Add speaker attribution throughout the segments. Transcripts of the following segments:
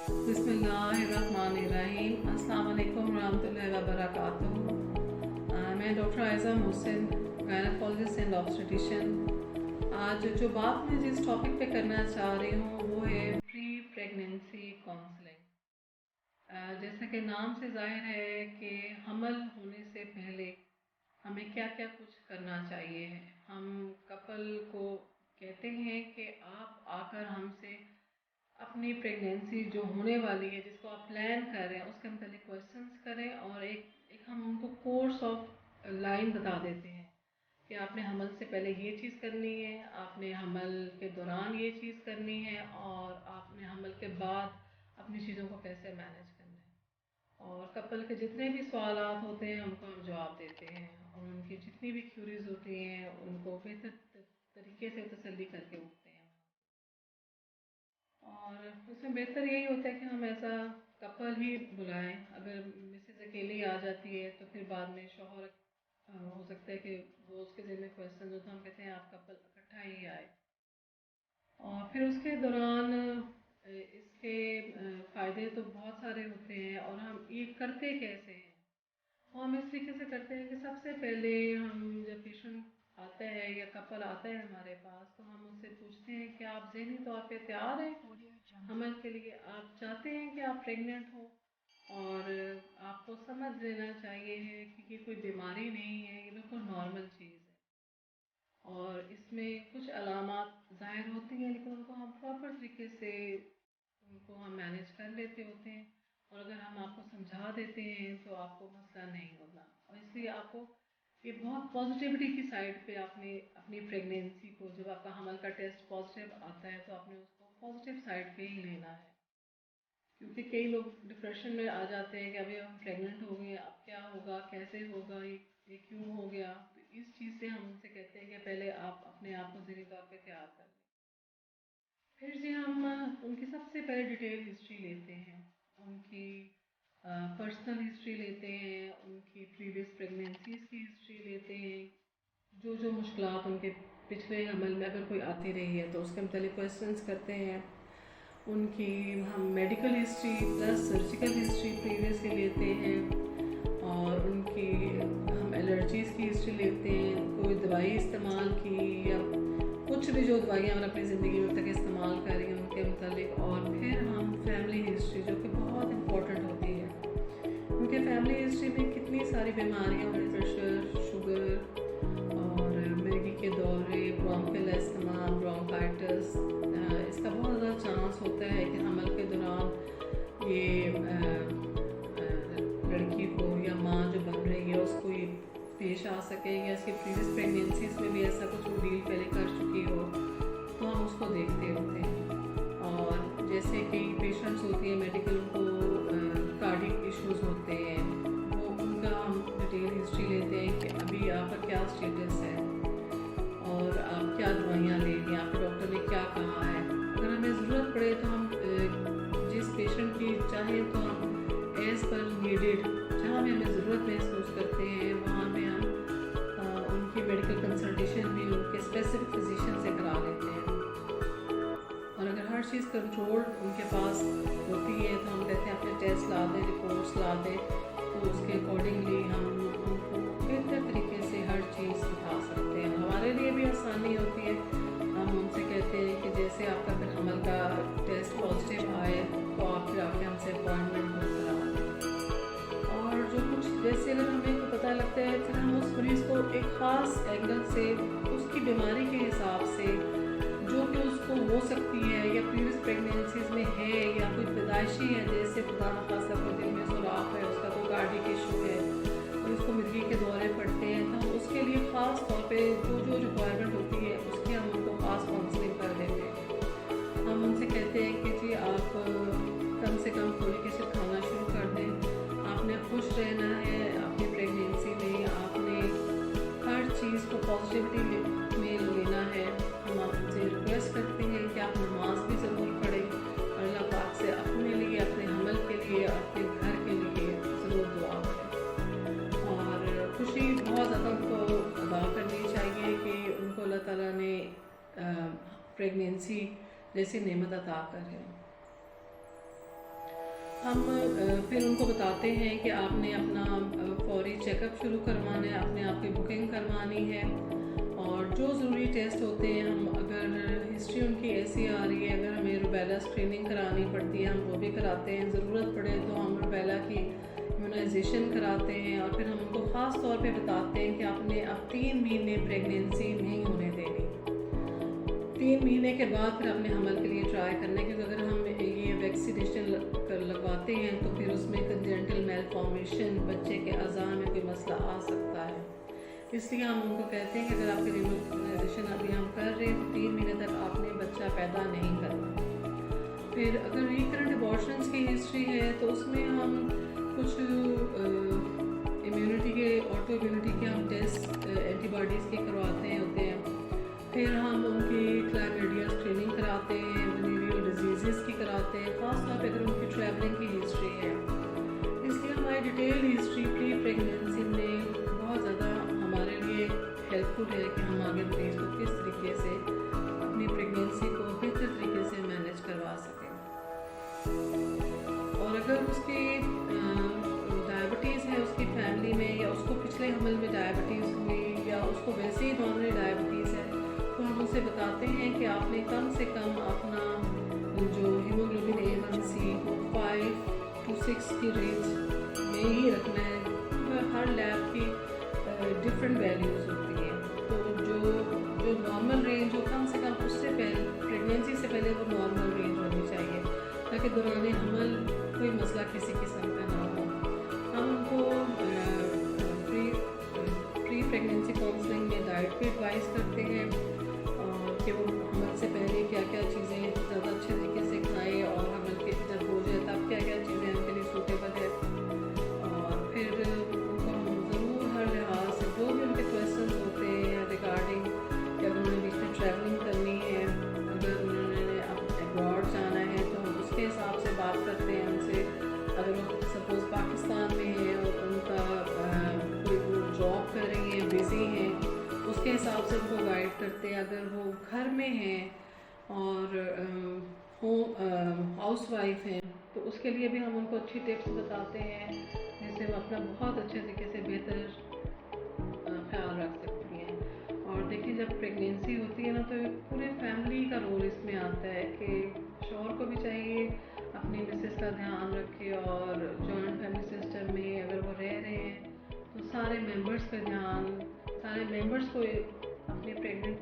Speaker 1: बिस्मिल्लाहिर्रहमानिर्रहीम। अस्सलाम वालेकुम रहमतुल्लाहि व बरकातुहू। मैं doctor Aiza Mohsin, gynaecologist and obstetrician. आज जो बात मैं जिस टॉपिक पे करना चाह रही हूँ वो है प्री प्रेगनेंसी काउंसलिंग। जैसा कि नाम से ज़ाहिर है कि हमल होने से पहले हमें क्या क्या कुछ करना चाहिए है। हम कपल को कहते हैं कि आप आकर हमसे अपनी प्रेगनेंसी जो होने वाली है, जिसको आप प्लान कर रहे हैं, उसके मतलब क्वेश्चंस करें और एक हम उनको कोर्स ऑफ लाइन बता देते हैं कि आपने हमल से पहले ये चीज़ करनी है, आपने हमल के दौरान ये चीज़ करनी है और आपने हमल के बाद अपनी चीज़ों को कैसे मैनेज करना है। और कपल के जितने भी सवालात होते हैं उनको हम जवाब देते हैं और उनकी जितनी भी क्यूरीज होती हैं उनको बेहतर तरीके से तसल्ली करके उठते हैं। और उसमें बेहतर यही होता है कि हम ऐसा कपल ही बुलाएं। अगर मिसेज अकेली आ जाती है तो फिर बाद में शौहर हो सकता है कि वो उसके दिल में क्वेश्चन हो, तो हम कहते हैं आप कपल इकट्ठा ही आए। और फिर उसके दौरान इसके फ़ायदे तो बहुत सारे होते हैं और हम ये करते कैसे हैं। और हम इस तरीके से करते हैं कि सबसे पहले हम जब पेशेंट आता है या कपल आता है हमारे पास, तो हम उससे पूछते हैं कि आप ज़हनी तौर पे तैयार हैं हमल के लिए, आप चाहते हैं कि आप प्रेग्नेंट हो और आपको समझ लेना चाहिए है कि ये कोई बीमारी नहीं है, ये बिल्कुल नॉर्मल चीज़ है। और इसमें कुछ अलामात ज़ाहिर होती हैं लेकिन उनको हम प्रॉपर तरीके से उनको हम मैनेज कर लेते होते हैं और अगर हम आपको समझा देते हैं तो आपको मसला नहीं होगा। और इसलिए आपको ये बहुत पॉजिटिविटी की साइड पे आपने अपनी प्रेगनेंसी को, जब आपका हमल का टेस्ट पॉजिटिव आता है तो आपने उसको पॉजिटिव साइड पे ही लेना है। क्योंकि कई लोग डिप्रेशन में आ जाते हैं कि अभी हम प्रेग्नेंट हो गए, अब क्या होगा, कैसे होगा, ये क्यों हो गया। तो इस चीज़ से हम उनसे कहते हैं कि पहले आप अपने आप को ज़हनी तौर पे तैयार कर लें। फिर से हम उनकी सबसे पहले डिटेल हिस्ट्री लेते हैं, उनकी पर्सनल हिस्ट्री लेते हैं, उनकी प्रीवियस प्रेगनेंसीज की हिस्ट्री लेते हैं, जो जो मुश्किलात उनके पिछले हमल में अगर कोई आती रही है तो उसके मतलब क्वेश्चंस करते हैं। उनकी हम medical history plus surgical history previous की लेते हैं और उनकी हम एलर्जीज़ की हिस्ट्री लेते हैं, कोई दवाई इस्तेमाल की या कुछ भी जो दवाइयाँ मैंने अपनी ज़िंदगी में अब तक इस्तेमाल करी हैं उनके मुतालिक। और फिर हम फैमिली हिस्ट्री, जो कि बहुत इम्पोर्टेंट होती है, क्योंकि फैमिली हिस्ट्री में कितनी सारी बीमारियाँ, ब्लड प्रेशर, शुगर और मिर्गी के दौरे, ब्रोंकियल अस्थमा, ब्रोंकाइटिस, इसका बहुत ज़्यादा चांस होता है कि हमल के दौरान ये लड़की को या माँ जो बन रही है उसको ये पेश आ सके या इसकी प्रीवियस प्रेगनेंसीज में भी ऐसा कुछ वो डील पहले कर चुकी हो, तो हम उसको देखते होते हैं। और जैसे कि पेशेंट्स होती है मेडिकल, को कार्डियक इश्यूज होते हैं, वो उनका हम डिटेल हिस्ट्री लेते हैं कि अभी आपका क्या स्टेटस है और आप क्या दवाइयाँ ले रही हैं, आपके डॉक्टर ने क्या कहा है। अगर हमें ज़रूरत पड़े तो हम जिस पेशेंट की चाहें तो हम एज़ पर नीडेड, जहाँ भी हमें ज़रूरत महसूस करते हैं वहाँ पे हम उनकी मेडिकल कंसल्टेशन भी उनके स्पेसिफिक फिजिशियन से करा लेते हैं। और अगर हर चीज़ कंट्रोल उनके पास होती है तो हम कहते हैं अपने टेस्ट ला दें, रिपोर्ट्स ला दें, तो उसके अकॉर्डिंगली हम उनको बेहतर तरीके से हर चीज़ सिखा सकते हैं। हमारे लिए भी आसानी होती है। हम उनसे कहते हैं कि जैसे आपका फिर हमल का टेस्ट पॉजिटिव आए तो आप फिर आके हमसे अपॉइंटमेंट बुक करा दें। और जो कुछ जैसे अगर हमें को पता लगता है फिर हम उस मरीज़ को एक ख़ास एंगल से उसकी बीमारी के हिसाब से जो कि उसको हो सकती है या प्रीवियस प्रेगनेंसीज में है या कोई पैदाइशी है, जैसे खुदा न खास्ता कोई दिल में सुराख है, उसका कोई कार्डियक इशू है, तो उसको मिर्गी के दौरे पड़ते हैं, तो हम उसके लिए ख़ास तौर पे जो रिक्वायरमेंट होती है उसकी हम उनको ख़ास काउंसलिंग कर देते हैं। हम उनसे कहते हैं कि जी आप कम से कम फोलिक एसिड खाना शुरू कर दें, आपने खुश रहना है अपनी प्रेगनेंसी में, आपने हर चीज़ को पॉजिटिविटी में लेना है। हम आपसे रिक्वेस्ट करते हैं कि आप नमाज भी ज़रूर पढ़ें और अल्लाह पाक से अपने लिए, अपने हमल के लिए, अपने घर के लिए ज़रूर दुआ करें। और खुशी बहुत ज़्यादा उनको अदा करनी चाहिए कि उनको अल्लाह ताला ने प्रेगनेंसी जैसी नेमत अता करे। हम फिर उनको बताते हैं कि आपने अपना फौरी चेकअप शुरू करवाना है, अपने आप की बुकिंग करवानी है, और जो ज़रूरी टेस्ट होते हैं हम, अगर हिस्ट्री उनकी ऐसी आ रही है, अगर हमें रूबेला स्क्रीनिंग करानी पड़ती है हम वो भी कराते हैं, ज़रूरत पड़े तो हम रूबेला की इम्यूनाइजेशन कराते हैं, और फिर हम उनको ख़ास तौर पे बताते हैं कि आपने अब 3 महीने प्रेगनेंसी नहीं होने देनी। 3 महीने के बाद फिर अपने हमल के लिए ट्राई करना है, क्योंकि अगर हम ये वैक्सीनेशन लगवाते हैं तो फिर उसमें कंजेंटल मेलफॉर्मेशन, बच्चे के अज़ा में कोई मसला आ सकता है। इसलिए हम उनको कहते हैं कि अगर आपके इम्यूनाइजेशन अभी हम कर रहे हैं तो 3 महीने तक आपने बच्चा पैदा नहीं करना। फिर अगर रिकरेंट अबॉर्शंस की हिस्ट्री है तो उसमें हम कुछ इम्यूनिटी के, ऑटो इम्यूनिटी के हम टेस्ट एंटीबॉडीज़ के करवाते होते हैं। फिर हम उनकी क्लैमिडिया स्क्रीनिंग कराते हैं, वेनेरियल डिजीज़ की कराते हैं, ख़ास तौर पर अगर उनकी ट्रैवलिंग की हिस्ट्री है। इसलिए हमारी डिटेल हिस्ट्री प्री प्रेगनेंसी में बहुत ज़्यादा हमारे लिए हेल्पफुल है कि हम आगे मरीज़ को किस तरीके से अपनी प्रेगनेंसी को बेहतर तरीके से मैनेज करवा सकें। और अगर उसकी डायबिटीज़ है उसकी फैमिली में, या उसको पिछले हमल में डायबिटीज़ हुई, या उसको वैसे ही नॉर्मली डायबिटीज़ है, तो हम उसे बताते हैं कि आपने कम से कम अपना जो हीमोग्लोबिन A1C को 5 to 6 की रेंज में ही रखना है। हर लैब की डिफरेंट वैल्यूज़ होती हैं, तो जो नॉर्मल रेंज हो कम से कम उससे पहले, प्रेगनेंसी से पहले वो नॉर्मल रेंज होनी चाहिए, ताकि दौरान हमल कोई मसला किसी किस्म का ना हो। हम उनको प्री प्रेगनेंसी काउंसलिंग में डाइट भी एडवाइस करते हैं, कि वो हमल से पहले क्या क्या चीज़ें ज़्यादा अच्छे तरीके से खाएँ, और हमल के जब हो जाए तब क्या क्या चीज़ें उनके लिए सूटेबल है। और फिर उनको हम ज़रूर हर लिहाज से जो भी उनके क्वेश्चन होते हैं रिगार्डिंग कि अगर उन्होंने बीच में ट्रैवलिंग करनी है, अगर उन्होंने अब्रॉड जाना है, तो हम उसके हिसाब से बात करते हैं उनसे। अगर वो सपोज़ पाकिस्तान में है और उनका कोई वो जॉब कर रही है, बिज़ी हैं, उसके हिसाब से उनको गाइड करते हैं। अगर वो घर में हैं और हाउस वाइफ हैं तो उसके लिए भी हम उनको अच्छी टिप्स बताते हैं, जिससे वो अपना बहुत अच्छे तरीके से बेहतर ख्याल रख सकती हैं। और देखिए, जब प्रेगनेंसी होती है ना, तो पूरे फैमिली का रोल इसमें आता है कि शौहर को भी चाहिए अपनी मिसेस का ध्यान रखे, और जॉइंट फैमिली सिस्टम में अगर वो रह रहे हैं तो सारे मेंबर्स का ध्यान, सारे मेंबर्स को अपने प्रेग्नेंट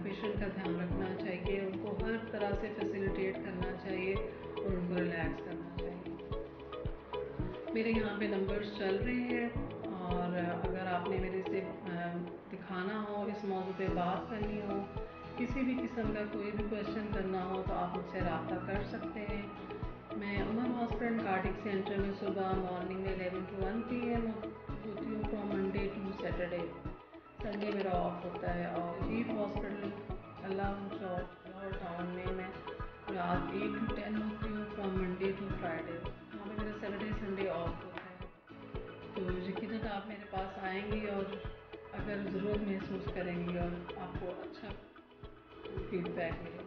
Speaker 1: पेशेंट का ध्यान रखना चाहिए, उनको हर तरह से फैसिलिटेट करना चाहिए और उनको रिलैक्स करना चाहिए। मेरे यहाँ पे नंबर्स चल रहे हैं, और अगर आपने मेरे से दिखाना हो, इस मौजू पे बात करनी हो, किसी भी किस्म का कोई भी क्वेश्चन करना हो, तो आप मुझसे रब्ता कर सकते हैं। मैं उमर हॉस्पिटल कार्डिक सेंटर में सुबह मॉर्निंग में 11 to 1 PM होती हूँ, from Monday to Saturday. Sunday मेरा ऑफ होता है। और लीफ हॉस्पिटल अल्लाह लाहौर टाउन में मैं रात 8 to 10 होती हूँ, फ्रॉम मंडे टू फ्राइडे। वहाँ पे मेरा सैटरडे संडे ऑफ होता है। तो यकीनन आप मेरे पास आएंगी और अगर ज़रूरत महसूस करेंगी और आपको अच्छा फीडबैक मिलेगा।